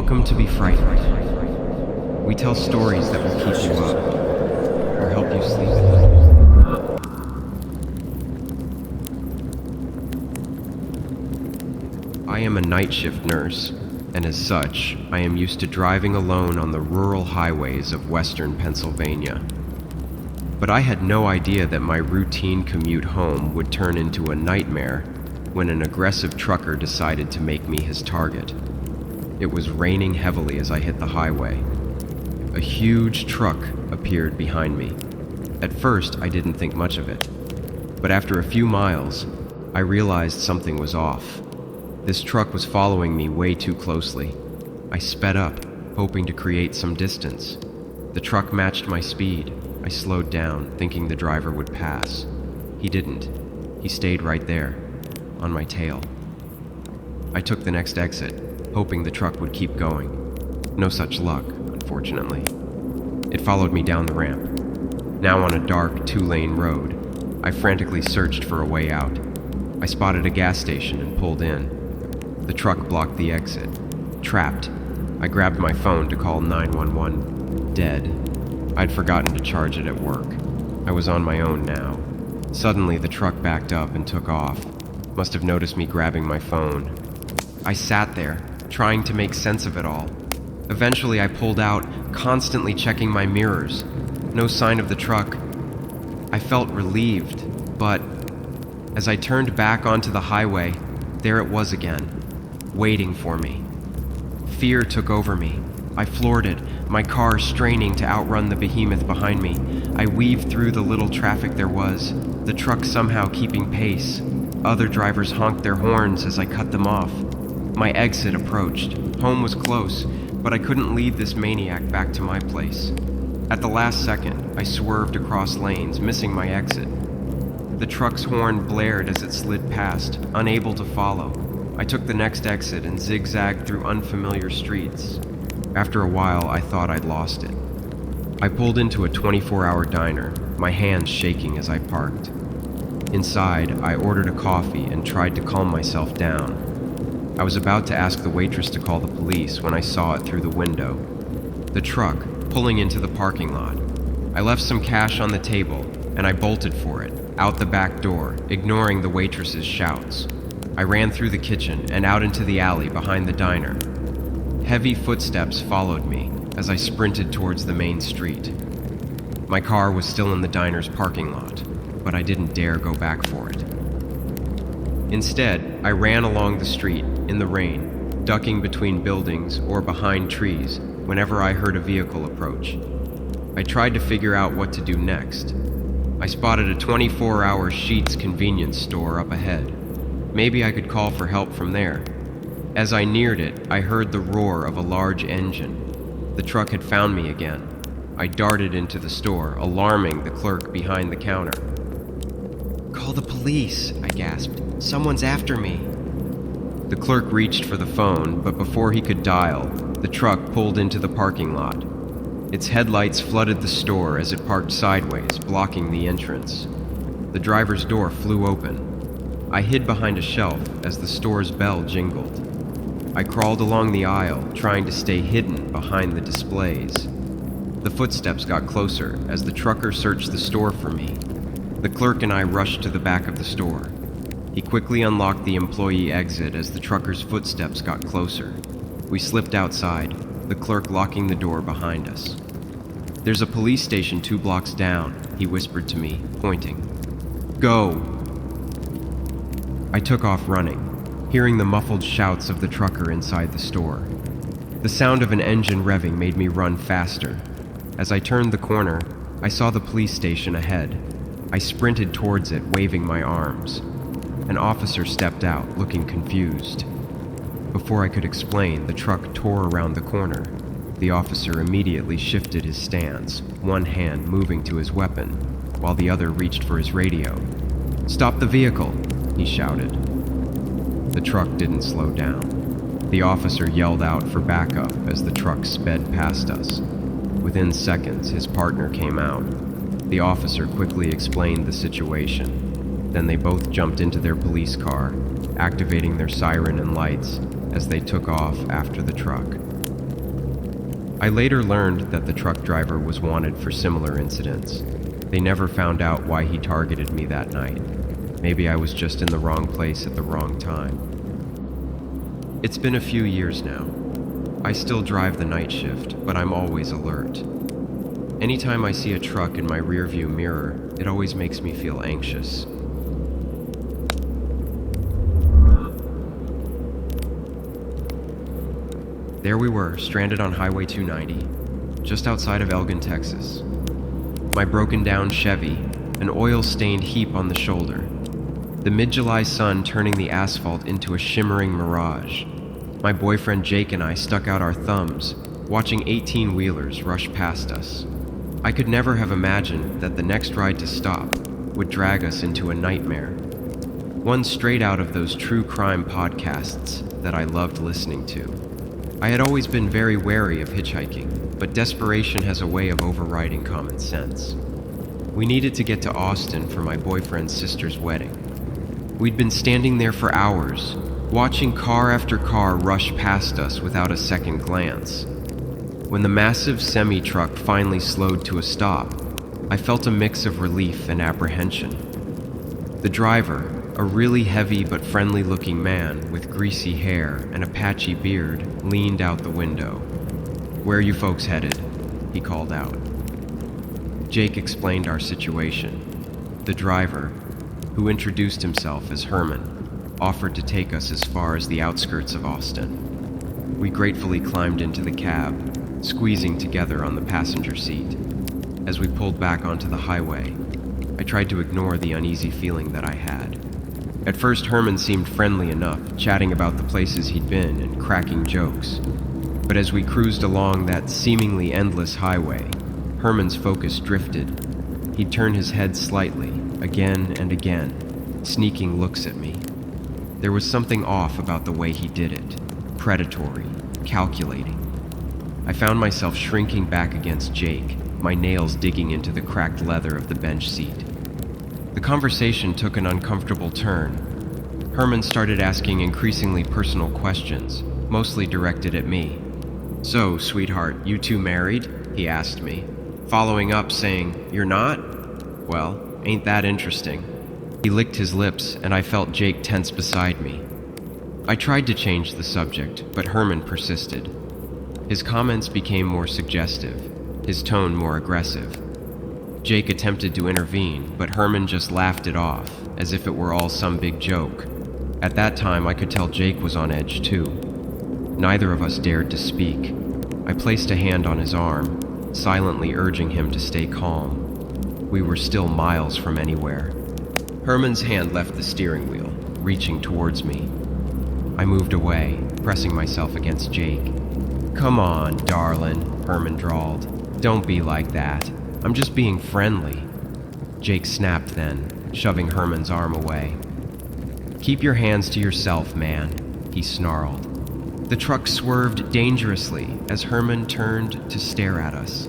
Welcome to BeFrightened. We tell stories that will keep you up or help you sleep at night. I am a night shift nurse, and as such, I am used to driving alone on the rural highways of western Pennsylvania. But I had no idea that my routine commute home would turn into a nightmare when an aggressive trucker decided to make me his target. It was raining heavily as I hit the highway. A huge truck appeared behind me. At first, I didn't think much of it. But after a few miles, I realized something was off. This truck was following me way too closely. I sped up, hoping to create some distance. The truck matched my speed. I slowed down, thinking the driver would pass. He didn't. He stayed right there, on my tail. I took the next exit, hoping the truck would keep going. No such luck, unfortunately. It followed me down the ramp. Now on a dark, two-lane road, I frantically searched for a way out. I spotted a gas station and pulled in. The truck blocked the exit. Trapped, I grabbed my phone to call 911. Dead. I'd forgotten to charge it at work. I was on my own now. Suddenly, the truck backed up and took off. Must have noticed me grabbing my phone. I sat there, trying to make sense of it all. Eventually, I pulled out, constantly checking my mirrors. No sign of the truck. I felt relieved, but as I turned back onto the highway, there it was again, waiting for me. Fear took over me. I floored it, my car straining to outrun the behemoth behind me. I weaved through the little traffic there was, the truck somehow keeping pace. Other drivers honked their horns as I cut them off. My exit approached. Home was close, but I couldn't lead this maniac back to my place. At the last second, I swerved across lanes, missing my exit. The truck's horn blared as it slid past, unable to follow. I took the next exit and zigzagged through unfamiliar streets. After a while, I thought I'd lost it. I pulled into a 24-hour diner, my hands shaking as I parked. Inside, I ordered a coffee and tried to calm myself down. I was about to ask the waitress to call the police when I saw it through the window. The truck, pulling into the parking lot. I left some cash on the table, and I bolted for it, out the back door, ignoring the waitress's shouts. I ran through the kitchen and out into the alley behind the diner. Heavy footsteps followed me as I sprinted towards the main street. My car was still in the diner's parking lot, but I didn't dare go back for it. Instead, I ran along the street in the rain, ducking between buildings or behind trees whenever I heard a vehicle approach. I tried to figure out what to do next. I spotted a 24-hour Sheetz convenience store up ahead. Maybe I could call for help from there. As I neared it, I heard the roar of a large engine. The truck had found me again. I darted into the store, alarming the clerk behind the counter. "Call the police," I gasped. "Someone's after me." The clerk reached for the phone, but before he could dial, the truck pulled into the parking lot. Its headlights flooded the store as it parked sideways, blocking the entrance. The driver's door flew open. I hid behind a shelf as the store's bell jingled. I crawled along the aisle, trying to stay hidden behind the displays. The footsteps got closer as the trucker searched the store for me. The clerk and I rushed to the back of the store. He quickly unlocked the employee exit as the trucker's footsteps got closer. We slipped outside, the clerk locking the door behind us. "There's a police station 2 blocks down," he whispered to me, pointing. "Go!" I took off running, hearing the muffled shouts of the trucker inside the store. The sound of an engine revving made me run faster. As I turned the corner, I saw the police station ahead. I sprinted towards it, waving my arms. An officer stepped out, looking confused. Before I could explain, the truck tore around the corner. The officer immediately shifted his stance, one hand moving to his weapon, while the other reached for his radio. "Stop the vehicle!" he shouted. The truck didn't slow down. The officer yelled out for backup as the truck sped past us. Within seconds, his partner came out. The officer quickly explained the situation. Then they both jumped into their police car, activating their siren and lights as they took off after the truck. I later learned that the truck driver was wanted for similar incidents. They never found out why he targeted me that night. Maybe I was just in the wrong place at the wrong time. It's been a few years now. I still drive the night shift, but I'm always alert. Anytime I see a truck in my rearview mirror, it always makes me feel anxious. There we were, stranded on Highway 290, just outside of Elgin, Texas. My broken down Chevy, an oil-stained heap on the shoulder. The mid-July sun turning the asphalt into a shimmering mirage. My boyfriend Jake and I stuck out our thumbs, watching 18-wheelers rush past us. I could never have imagined that the next ride to stop would drag us into a nightmare. One straight out of those true crime podcasts that I loved listening to. I had always been very wary of hitchhiking, but desperation has a way of overriding common sense. We needed to get to Austin for my boyfriend's sister's wedding. We'd been standing there for hours, watching car after car rush past us without a second glance. When the massive semi-truck finally slowed to a stop, I felt a mix of relief and apprehension. The driver, a really heavy but friendly-looking man with greasy hair and a patchy beard, leaned out the window. "Where are you folks headed?" he called out. Jake explained our situation. The driver, who introduced himself as Herman, offered to take us as far as the outskirts of Austin. We gratefully climbed into the cab, squeezing together on the passenger seat. As we pulled back onto the highway, I tried to ignore the uneasy feeling that I had. At first, Herman seemed friendly enough, chatting about the places he'd been and cracking jokes. But as we cruised along that seemingly endless highway, Herman's focus drifted. He'd turn his head slightly, again and again, sneaking looks at me. There was something off about the way he did it, predatory, calculating. I found myself shrinking back against Jake, my nails digging into the cracked leather of the bench seat. The conversation took an uncomfortable turn. Herman started asking increasingly personal questions, mostly directed at me. "So, sweetheart, you two married?" he asked me, following up saying, "You're not? Well, ain't that interesting?" He licked his lips, and I felt Jake tense beside me. I tried to change the subject, but Herman persisted. His comments became more suggestive, his tone more aggressive. Jake attempted to intervene, but Herman just laughed it off, as if it were all some big joke. At that time, I could tell Jake was on edge too. Neither of us dared to speak. I placed a hand on his arm, silently urging him to stay calm. We were still miles from anywhere. Herman's hand left the steering wheel, reaching towards me. I moved away, pressing myself against Jake. "Come on, darling," Herman drawled. "Don't be like that. I'm just being friendly." Jake snapped then, shoving Herman's arm away. "Keep your hands to yourself, man," he snarled. The truck swerved dangerously as Herman turned to stare at us.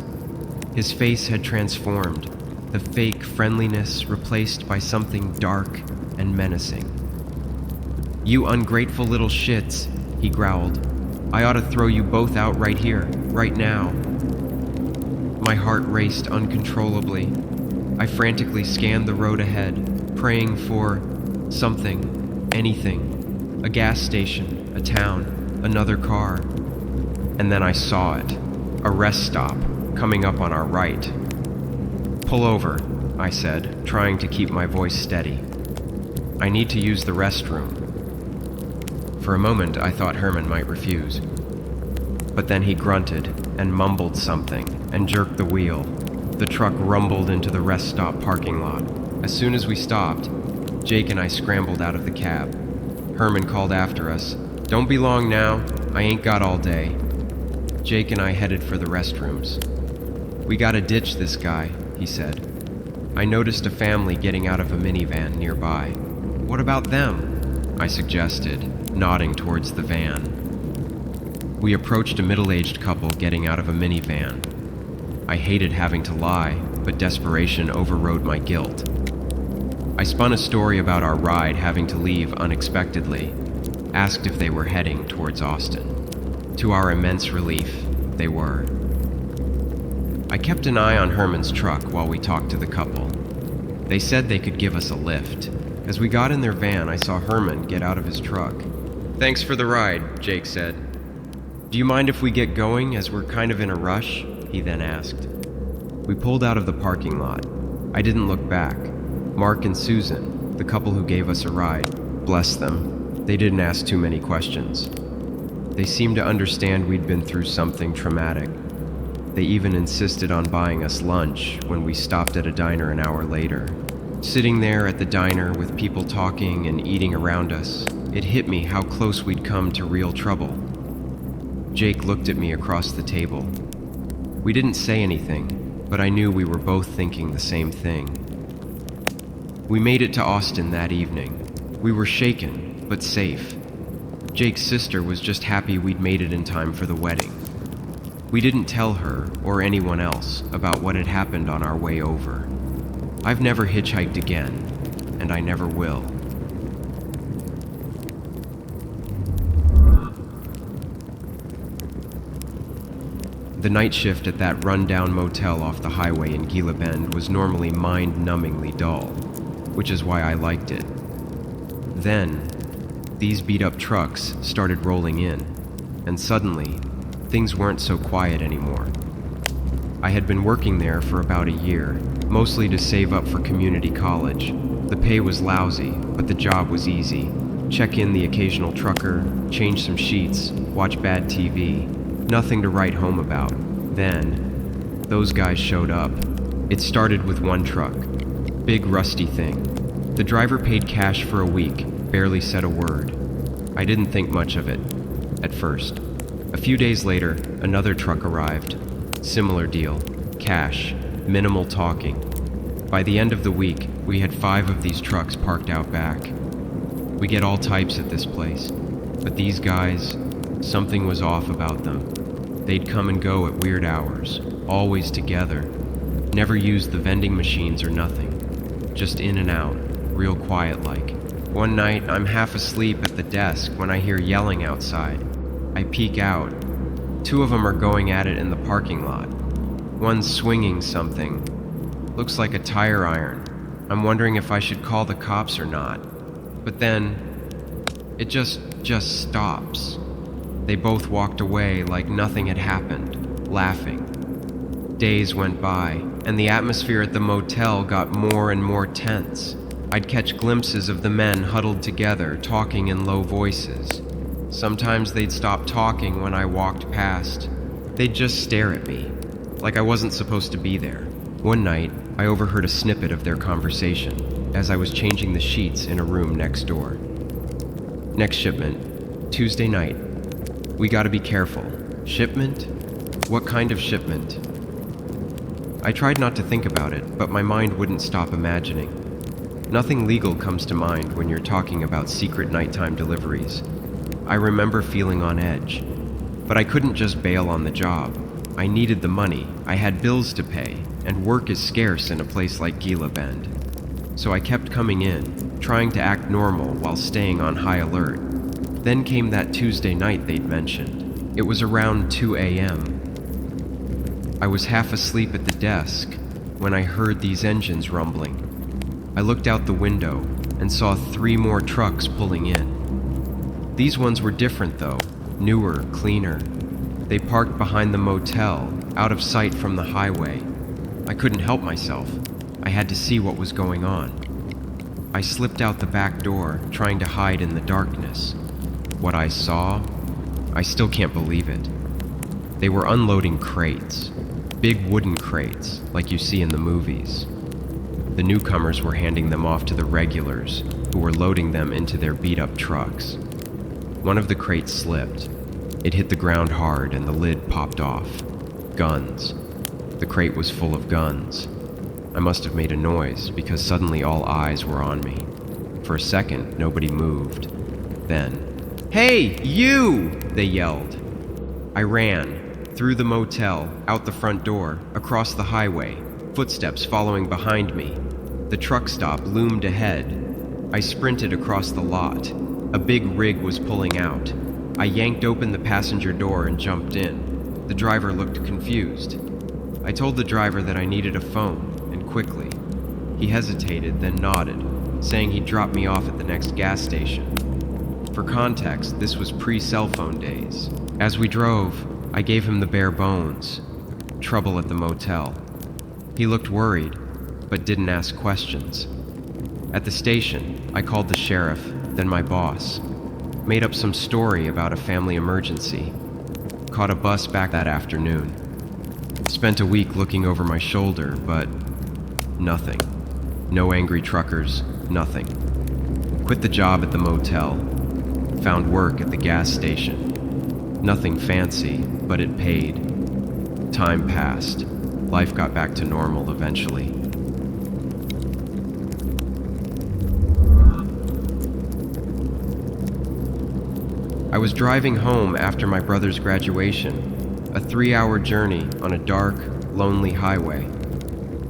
His face had transformed, the fake friendliness replaced by something dark and menacing. "You ungrateful little shits," he growled. "I ought to throw you both out right here, right now." My heart raced uncontrollably. I frantically scanned the road ahead, praying for something, anything. A gas station, a town, another car. And then I saw it. A rest stop, coming up on our right. "Pull over," I said, trying to keep my voice steady. "I need to use the restroom." For a moment, I thought Herman might refuse. But then he grunted and mumbled something and jerked the wheel. The truck rumbled into the rest stop parking lot. As soon as we stopped, Jake and I scrambled out of the cab. Herman called after us, "Don't be long now, I ain't got all day." Jake and I headed for the restrooms. "We gotta ditch this guy," he said. I noticed a family getting out of a minivan nearby. "What about them?" I suggested, nodding towards the van. We approached a middle-aged couple getting out of a minivan. I hated having to lie, but desperation overrode my guilt. I spun a story about our ride having to leave unexpectedly, asked if they were heading towards Austin. To our immense relief, they were. I kept an eye on Herman's truck while we talked to the couple. They said they could give us a lift. As we got in their van, I saw Herman get out of his truck. "Thanks for the ride," Jake said. "Do you mind if we get going, as we're kind of in a rush?" he then asked. We pulled out of the parking lot. I didn't look back. Mark and Susan, the couple who gave us a ride, bless them, they didn't ask too many questions. They seemed to understand we'd been through something traumatic. They even insisted on buying us lunch when we stopped at a diner an hour later. Sitting there at the diner with people talking and eating around us, it hit me how close we'd come to real trouble. Jake looked at me across the table. We didn't say anything, but I knew we were both thinking the same thing. We made it to Austin that evening. We were shaken, but safe. Jake's sister was just happy we'd made it in time for the wedding. We didn't tell her, or anyone else, about what had happened on our way over. I've never hitchhiked again, and I never will. The night shift at that run-down motel off the highway in Gila Bend was normally mind-numbingly dull, which is why I liked it. Then, these beat-up trucks started rolling in, and suddenly, things weren't so quiet anymore. I had been working there for about a year, mostly to save up for community college. The pay was lousy, but the job was easy. Check in the occasional trucker, change some sheets, watch bad TV. Nothing to write home about. Then, those guys showed up. It started with one truck. Big rusty thing. The driver paid cash for a week, barely said a word. I didn't think much of it, at first. A few days later, another truck arrived. Similar deal. Cash. Minimal talking. By the end of the week, we had 5 of these trucks parked out back. We get all types at this place. But these guys, something was off about them. They'd come and go at weird hours, always together. Never used the vending machines or nothing. Just in and out, real quiet like. One night, I'm half asleep at the desk when I hear yelling outside. I peek out. 2 of them are going at it in the parking lot. One's swinging something. Looks like a tire iron. I'm wondering if I should call the cops or not. But then, it just stops. They both walked away like nothing had happened, laughing. Days went by, and the atmosphere at the motel got more and more tense. I'd catch glimpses of the men huddled together, talking in low voices. Sometimes they'd stop talking when I walked past. They'd just stare at me, like I wasn't supposed to be there. One night, I overheard a snippet of their conversation as I was changing the sheets in a room next door. Next shipment, Tuesday night. We gotta be careful. Shipment? What kind of shipment? I tried not to think about it, but my mind wouldn't stop imagining. Nothing legal comes to mind when you're talking about secret nighttime deliveries. I remember feeling on edge, but I couldn't just bail on the job. I needed the money, I had bills to pay, and work is scarce in a place like Gila Bend. So I kept coming in, trying to act normal while staying on high alert. Then came that Tuesday night they'd mentioned. It was around 2 a.m. I was half asleep at the desk when I heard these engines rumbling. I looked out the window and saw 3 more trucks pulling in. These ones were different though, newer, cleaner. They parked behind the motel, out of sight from the highway. I couldn't help myself. I had to see what was going on. I slipped out the back door, trying to hide in the darkness. What I saw, I still can't believe it. They were unloading crates. Big wooden crates, like you see in the movies. The newcomers were handing them off to the regulars, who were loading them into their beat-up trucks. One of the crates slipped. It hit the ground hard and the lid popped off. Guns. The crate was full of guns. I must have made a noise because suddenly all eyes were on me. For a second, nobody moved. Then, "Hey, you!" they yelled. I ran, through the motel, out the front door, across the highway, footsteps following behind me. The truck stop loomed ahead. I sprinted across the lot. A big rig was pulling out. I yanked open the passenger door and jumped in. The driver looked confused. I told the driver that I needed a phone, and quickly. He hesitated, then nodded, saying he'd drop me off at the next gas station. For context, this was pre-cell phone days. As we drove, I gave him the bare bones. Trouble at the motel. He looked worried, but didn't ask questions. At the station, I called the sheriff, then my boss. Made up some story about a family emergency. Caught a bus back that afternoon. Spent a week looking over my shoulder, but nothing. No angry truckers, nothing. Quit the job at the motel. Found work at the gas station. Nothing fancy, but it paid. Time passed. Life got back to normal eventually. I was driving home after my brother's graduation, a 3-hour journey on a dark, lonely highway.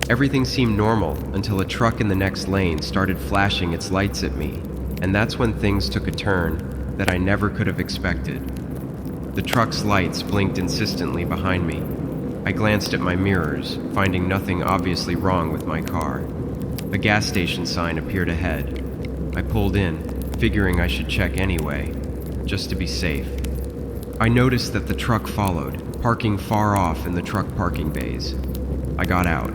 Everything seemed normal until a truck in the next lane started flashing its lights at me, and that's when things took a turn that I never could have expected. The truck's lights blinked insistently behind me. I glanced at my mirrors, finding nothing obviously wrong with my car. A gas station sign appeared ahead. I pulled in, figuring I should check anyway, just to be safe. I noticed that the truck followed, parking far off in the truck parking bays. I got out.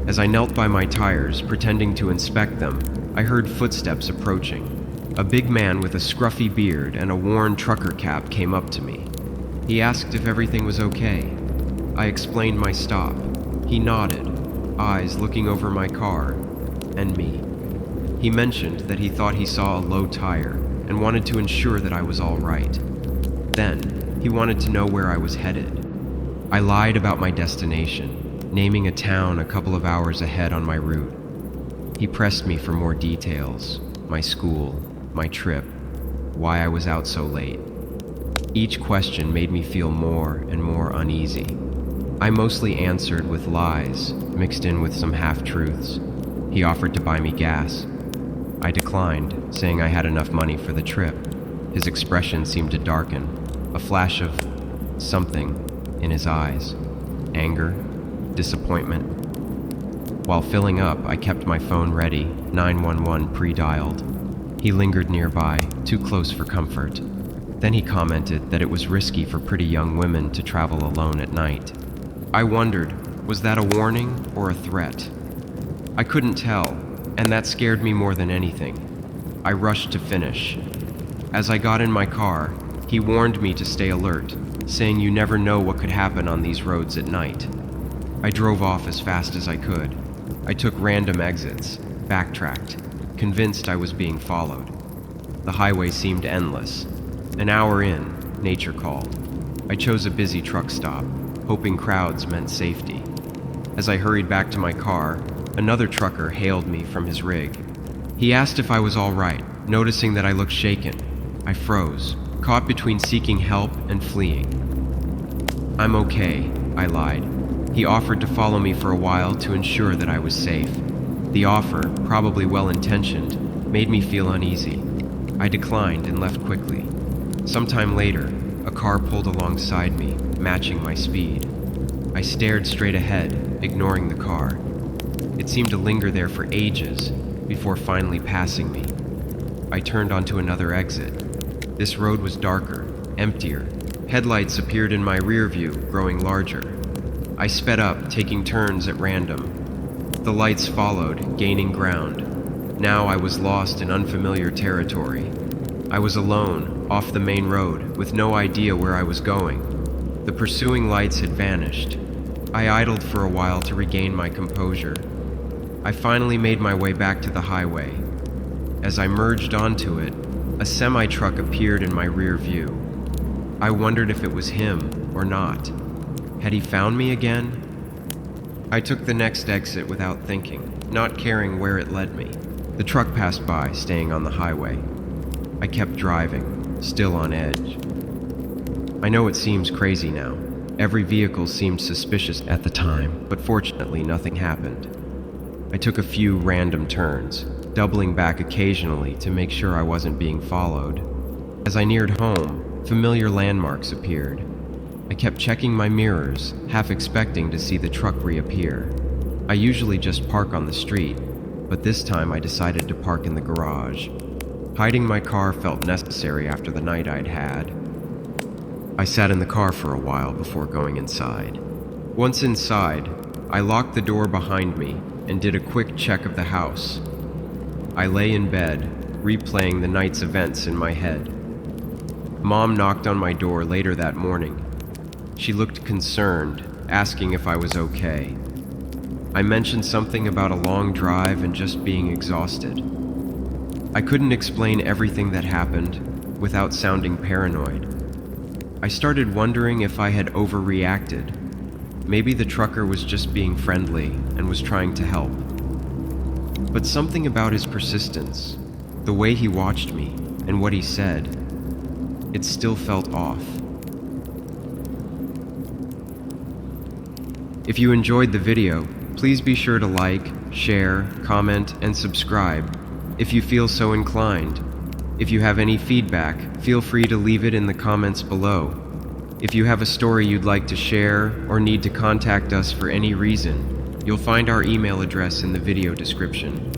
As I knelt by my tires, pretending to inspect them, I heard footsteps approaching. A big man with a scruffy beard and a worn trucker cap came up to me. He asked if everything was okay. I explained my stop. He nodded, eyes looking over my car, and me. He mentioned that he thought he saw a low tire and wanted to ensure that I was all right. Then, he wanted to know where I was headed. I lied about my destination, naming a town a couple of hours ahead on my route. He pressed me for more details, my school, my trip, why I was out so late. Each question made me feel more and more uneasy. I mostly answered with lies, mixed in with some half-truths. He offered to buy me gas. I declined, saying I had enough money for the trip. His expression seemed to darken, a flash of something in his eyes. Anger, disappointment. While filling up, I kept my phone ready, 911 pre-dialed. He lingered nearby, too close for comfort. Then he commented that it was risky for pretty young women to travel alone at night. I wondered, was that a warning or a threat? I couldn't tell, and that scared me more than anything. I rushed to finish. As I got in my car, he warned me to stay alert, saying you never know what could happen on these roads at night. I drove off as fast as I could. I took random exits, backtracked, convinced I was being followed. The highway seemed endless. An hour in, nature called. I chose a busy truck stop, hoping crowds meant safety. As I hurried back to my car, another trucker hailed me from his rig. He asked if I was all right, noticing that I looked shaken. I froze, caught between seeking help and fleeing. I'm okay, I lied. He offered to follow me for a while to ensure that I was safe. The offer, probably well-intentioned, made me feel uneasy. I declined and left quickly. Sometime later, a car pulled alongside me, matching my speed. I stared straight ahead, ignoring the car. It seemed to linger there for ages, before finally passing me. I turned onto another exit. This road was darker, emptier. Headlights appeared in my rear view, growing larger. I sped up, taking turns at random. The lights followed, gaining ground. Now I was lost in unfamiliar territory. I was alone, off the main road, with no idea where I was going. The pursuing lights had vanished. I idled for a while to regain my composure. I finally made my way back to the highway. As I merged onto it, a semi-truck appeared in my rear view. I wondered if it was him or not. Had he found me again? I took the next exit without thinking, not caring where it led me. The truck passed by, staying on the highway. I kept driving, still on edge. I know it seems crazy now. Every vehicle seemed suspicious at the time, but fortunately nothing happened. I took a few random turns, doubling back occasionally to make sure I wasn't being followed. As I neared home, familiar landmarks appeared. I kept checking my mirrors, half expecting to see the truck reappear. I usually just park on the street, but this time I decided to park in the garage. Hiding my car felt necessary after the night I'd had. I sat in the car for a while before going inside. Once inside, I locked the door behind me and did a quick check of the house. I lay in bed, replaying the night's events in my head. Mom knocked on my door later that morning. She looked concerned, asking if I was okay. I mentioned something about a long drive and just being exhausted. I couldn't explain everything that happened without sounding paranoid. I started wondering if I had overreacted. Maybe the trucker was just being friendly and was trying to help. But something about his persistence, the way he watched me, and what he said, it still felt off. If you enjoyed the video, please be sure to like, share, comment, and subscribe if you feel so inclined. If you have any feedback, feel free to leave it in the comments below. If you have a story you'd like to share or need to contact us for any reason, you'll find our email address in the video description.